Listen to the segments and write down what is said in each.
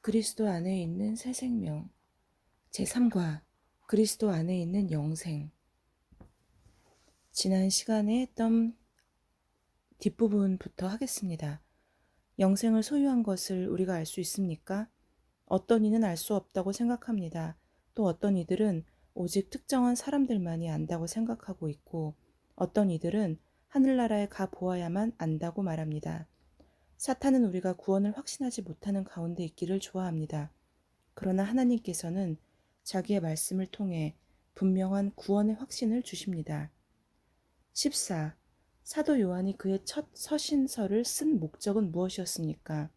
그리스도 안에 있는 새 생명 제3과 그리스도 안에 있는 영생. 지난 시간에 했던 뒷부분부터 하겠습니다. 영생을 소유한 것을 우리가 알 수 있습니까? 어떤 이는 알 수 없다고 생각합니다. 또 어떤 이들은 오직 특정한 사람들만이 안다고 생각하고 있고, 어떤 이들은 하늘나라에 가 보아야만 안다고 말합니다. 사탄은 우리가 구원을 확신하지 못하는 가운데 있기를 좋아합니다. 그러나 하나님께서는 자기의 말씀을 통해 분명한 구원의 확신을 주십니다. 14. 사도 요한이 그의 첫 서신서를 쓴 목적은 무엇이었습니까?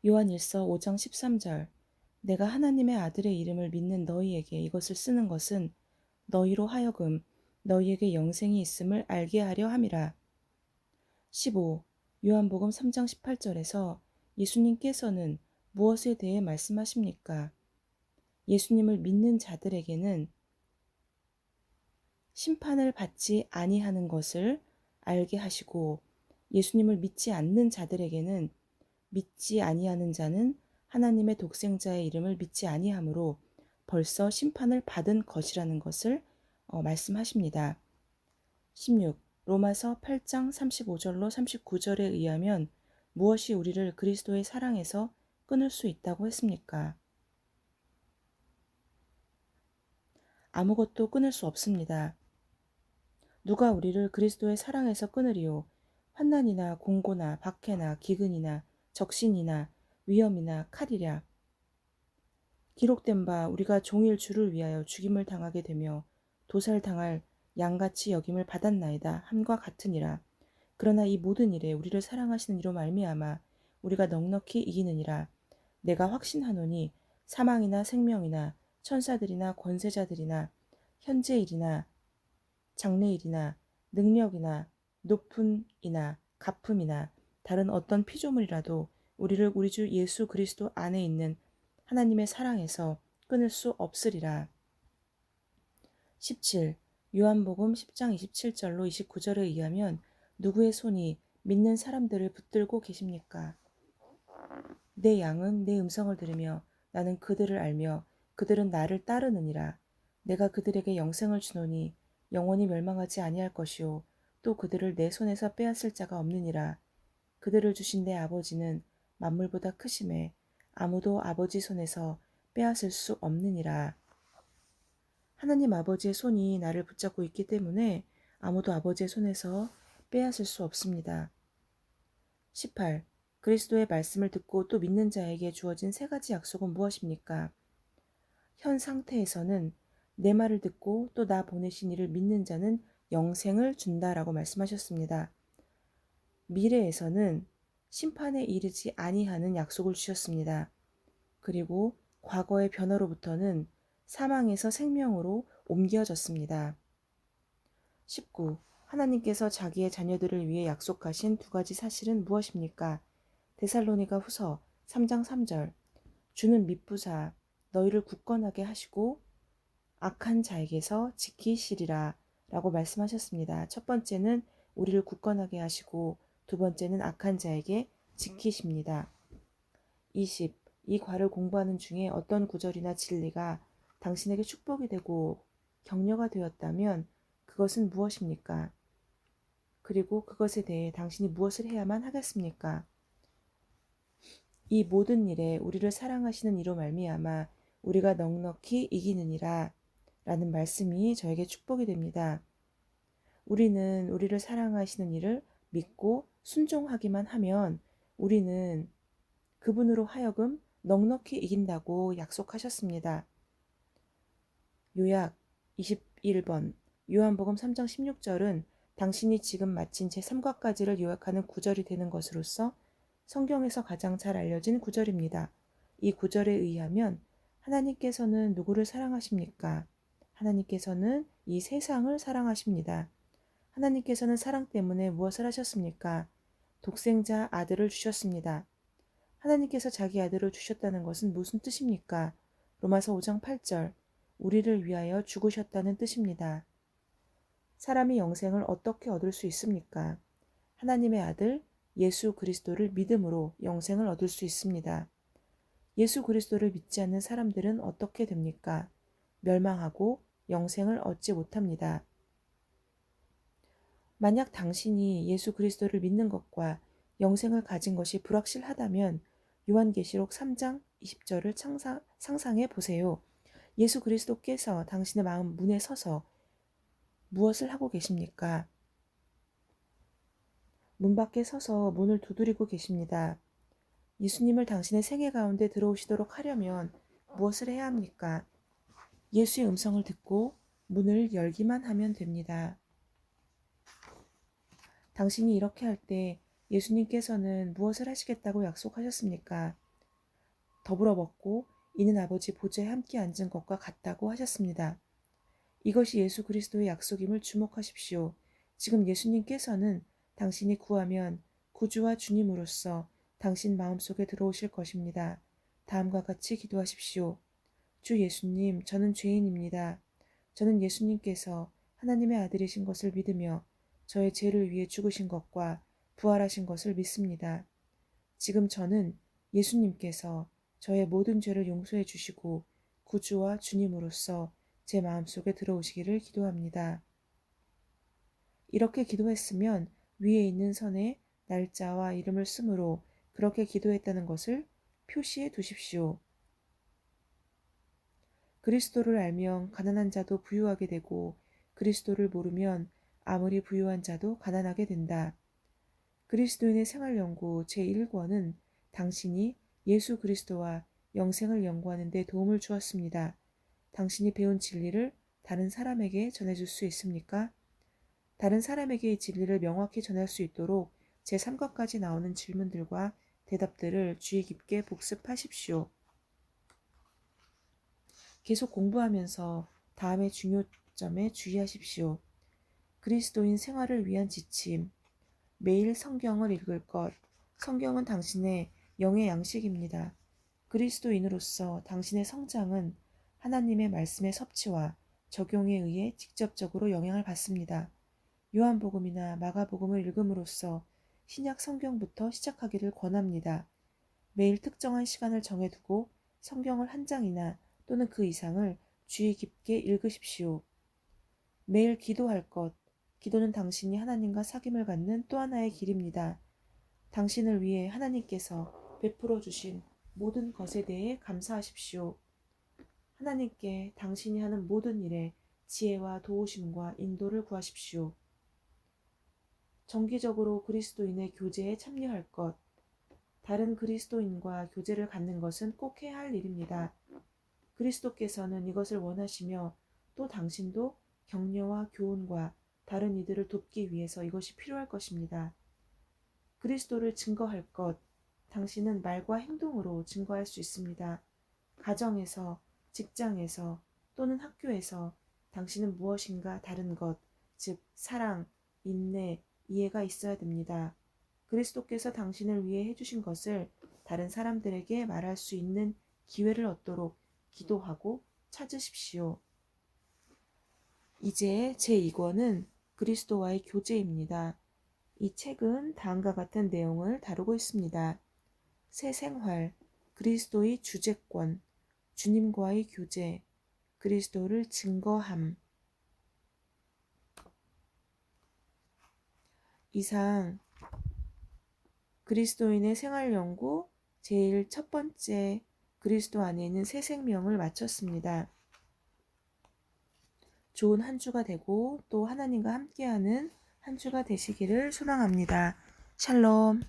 요한 1서 5장 13절. 내가 하나님의 아들의 이름을 믿는 너희에게 이것을 쓰는 것은 너희로 하여금 너희에게 영생이 있음을 알게 하려 함이라. 15. 요한복음 3장 18절에서 예수님께서는 무엇에 대해 말씀하십니까? 예수님을 믿는 자들에게는 심판을 받지 아니하는 것을 알게 하시고, 예수님을 믿지 않는 자들에게는 믿지 아니하는 자는 하나님의 독생자의 이름을 믿지 아니하므로 벌써 심판을 받은 것이라는 것을 말씀하십니다. 16. 로마서 8장 35절로 39절에 의하면 무엇이 우리를 그리스도의 사랑에서 끊을 수 있다고 했습니까? 아무것도 끊을 수 없습니다. 누가 우리를 그리스도의 사랑에서 끊으리요? 환난이나 공고나 박해나 기근이나 적신이나 위험이나 칼이랴. 기록된 바 우리가 종일 주를 위하여 죽임을 당하게 되며 도살당할 양같이 여김을 받았나이다 함과 같으니라. 그러나 이 모든 일에 우리를 사랑하시는 이로 말미암아 우리가 넉넉히 이기느니라. 내가 확신하노니 사망이나 생명이나 천사들이나 권세자들이나 현재 일이나 장래일이나 능력이나 높음이나 가품이나 다른 어떤 피조물이라도 우리를 우리 주 예수 그리스도 안에 있는 하나님의 사랑에서 끊을 수 없으리라. 17. 요한복음 10장 27절로 29절에 의하면 누구의 손이 믿는 사람들을 붙들고 계십니까? 내 양은 내 음성을 들으며 나는 그들을 알며 그들은 나를 따르느니라. 내가 그들에게 영생을 주노니 영원히 멸망하지 아니할 것이요 또 그들을 내 손에서 빼앗을 자가 없느니라. 그들을 주신 내 아버지는 만물보다 크심에 아무도 아버지 손에서 빼앗을 수 없느니라. 하나님 아버지의 손이 나를 붙잡고 있기 때문에 아무도 아버지의 손에서 빼앗을 수 없습니다. 18. 그리스도의 말씀을 듣고 또 믿는 자에게 주어진 세 가지 약속은 무엇입니까? 현 상태에서는 내 말을 듣고 또 나 보내신 이를 믿는 자는 영생을 준다라고 말씀하셨습니다. 미래에서는 심판에 이르지 아니하는 약속을 주셨습니다. 그리고 과거의 변화로부터는 사망에서 생명으로 옮겨졌습니다. 19. 하나님께서 자기의 자녀들을 위해 약속하신 두 가지 사실은 무엇입니까? 데살로니가 후서 3장 3절. 주는 미쁘사 너희를 굳건하게 하시고 악한 자에게서 지키시리라 라고 말씀하셨습니다. 첫 번째는 우리를 굳건하게 하시고 두 번째는 악한 자에게 지키십니다. 20. 이 과를 공부하는 중에 어떤 구절이나 진리가 당신에게 축복이 되고 격려가 되었다면 그것은 무엇입니까? 그리고 그것에 대해 당신이 무엇을 해야만 하겠습니까? 이 모든 일에 우리를 사랑하시는 이로 말미암아 우리가 넉넉히 이기느니라 라는 말씀이 저에게 축복이 됩니다. 우리는 우리를 사랑하시는 이를 믿고 순종하기만 하면 우리는 그분으로 하여금 넉넉히 이긴다고 약속하셨습니다. 요약 21번 요한복음 3장 16절은 당신이 지금 마친 제3과까지를 요약하는 구절이 되는 것으로서 성경에서 가장 잘 알려진 구절입니다. 이 구절에 의하면 하나님께서는 누구를 사랑하십니까? 하나님께서는 이 세상을 사랑하십니다. 하나님께서는 사랑 때문에 무엇을 하셨습니까? 독생자 아들을 주셨습니다. 하나님께서 자기 아들을 주셨다는 것은 무슨 뜻입니까? 로마서 5장 8절 우리를 위하여 죽으셨다는 뜻입니다. 사람이 영생을 어떻게 얻을 수 있습니까? 하나님의 아들 예수 그리스도를 믿음으로 영생을 얻을 수 있습니다. 예수 그리스도를 믿지 않는 사람들은 어떻게 됩니까? 멸망하고 영생을 얻지 못합니다. 만약 당신이 예수 그리스도를 믿는 것과 영생을 가진 것이 불확실하다면 요한계시록 3장 20절을 상상해 보세요. 예수 그리스도께서 당신의 마음 문에 서서 무엇을 하고 계십니까? 문 밖에 서서 문을 두드리고 계십니다. 예수님을 당신의 생애 가운데 들어오시도록 하려면 무엇을 해야 합니까? 예수의 음성을 듣고 문을 열기만 하면 됩니다. 당신이 이렇게 할 때 예수님께서는 무엇을 하시겠다고 약속하셨습니까? 더불어 먹고 이는 아버지 보좌에 함께 앉은 것과 같다고 하셨습니다. 이것이 예수 그리스도의 약속임을 주목하십시오. 지금 예수님께서는 당신이 구하면 구주와 주님으로서 당신 마음속에 들어오실 것입니다. 다음과 같이 기도하십시오. 주 예수님, 저는 죄인입니다. 저는 예수님께서 하나님의 아들이신 것을 믿으며 저의 죄를 위해 죽으신 것과 부활하신 것을 믿습니다. 지금 저는 예수님께서 저의 모든 죄를 용서해 주시고 구주와 주님으로서 제 마음속에 들어오시기를 기도합니다. 이렇게 기도했으면 위에 있는 선에 날짜와 이름을 쓰므로 그렇게 기도했다는 것을 표시해 두십시오. 그리스도를 알면 가난한 자도 부유하게 되고 그리스도를 모르면 아무리 부유한 자도 가난하게 된다. 그리스도인의 생활연구 제1권은 당신이 예수 그리스도와 영생을 연구하는 데 도움을 주었습니다. 당신이 배운 진리를 다른 사람에게 전해줄 수 있습니까? 다른 사람에게 이 진리를 명확히 전할 수 있도록 제3과까지 나오는 질문들과 대답들을 주의 깊게 복습하십시오. 계속 공부하면서 다음의 중요점에 주의하십시오. 그리스도인 생활을 위한 지침. 매일 성경을 읽을 것. 성경은 당신의 영의 양식입니다. 그리스도인으로서 당신의 성장은 하나님의 말씀의 섭취와 적용에 의해 직접적으로 영향을 받습니다. 요한복음이나 마가복음을 읽음으로써 신약 성경부터 시작하기를 권합니다. 매일 특정한 시간을 정해두고 성경을 한 장이나 또는 그 이상을 주의 깊게 읽으십시오. 매일 기도할 것. 기도는 당신이 하나님과 사귐을 갖는 또 하나의 길입니다. 당신을 위해 하나님께서 베풀어 주신 모든 것에 대해 감사하십시오. 하나님께 당신이 하는 모든 일에 지혜와 도우심과 인도를 구하십시오. 정기적으로 그리스도인의 교제에 참여할 것. 다른 그리스도인과 교제를 갖는 것은 꼭 해야 할 일입니다. 그리스도께서는 이것을 원하시며 또 당신도 격려와 교훈과 다른 이들을 돕기 위해서 이것이 필요할 것입니다. 그리스도를 증거할 것. 당신은 말과 행동으로 증거할 수 있습니다. 가정에서, 직장에서 또는 학교에서 당신은 무엇인가 다른 것, 즉 사랑, 인내, 이해가 있어야 됩니다. 그리스도께서 당신을 위해 해주신 것을 다른 사람들에게 말할 수 있는 기회를 얻도록 기도하고 찾으십시오. 이제 제2권은 그리스도와의 교제입니다. 이 책은 다음과 같은 내용을 다루고 있습니다. 새 생활, 그리스도의 주제권, 주님과의 교제, 그리스도를 증거함. 이상 그리스도인의 생활연구 제일 첫 번째 그리스도 안에 있는 새 생명을 마쳤습니다. 좋은 한 주가 되고 또 하나님과 함께하는 한 주가 되시기를 소망합니다. 샬롬.